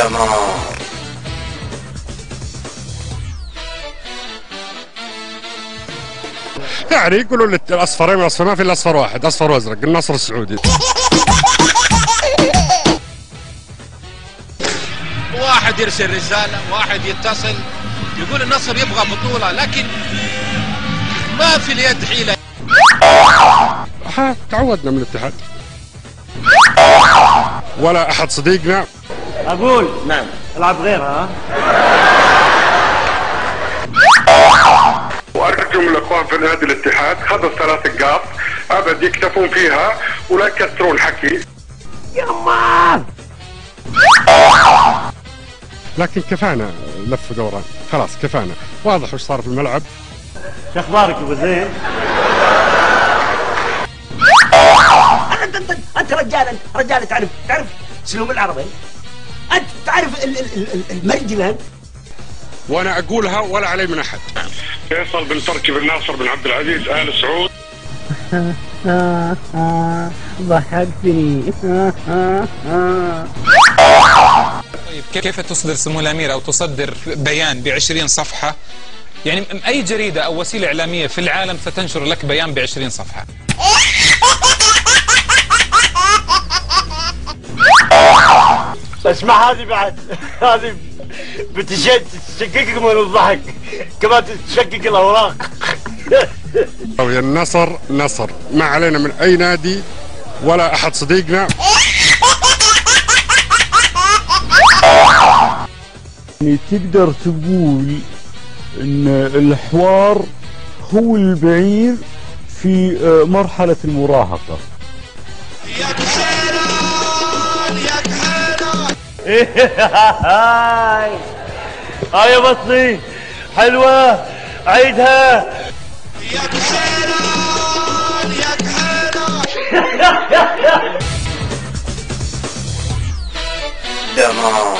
دمار. يعني يقولوا الاصفرين والاصفر، ما في الا اصفر واحد، اصفر وازرق، النصر السعودي. واحد يرسل رسالة، واحد يتصل يقول النصر يبغى بطولة، لكن ما في اليد حيلة. تعودنا من الاتحاد، ولا احد صديقنا. اقول نعم. العب غيرها. وارجو من الاخوان في نادي الاتحاد خذوا الثلاث نقاط ابد يكتفون فيها ولا يكسرون حكي. يما لكن كفانا لف دوران، خلاص كفانا، واضح وش صار في الملعب. شو اخبارك ابو زين؟ انت رجال تعرف اسلوب العربي، انت تعرف المرجله. وانا اقولها ولا علي من احد. فيصل بن تركي بن ناصر بن عبد العزيز ال سعود. ضحكتني. طيب كيف تصدر سمو الامير او تصدر بيان ب20 صفحه؟ يعني اي جريده او وسيله اعلاميه في العالم ستنشر لك بيان ب20 صفحه؟ اسمع هذه بعد، هذه بتشككك من الضحك، كمان تشكك الاوراق. النصر نصر، ما علينا من اي نادي ولا احد صديقنا. يعني تقدر تقول ان الحوار هو البعير في مرحلة المراهقة. هاي يا بطني حلوة، عيدها. دمار.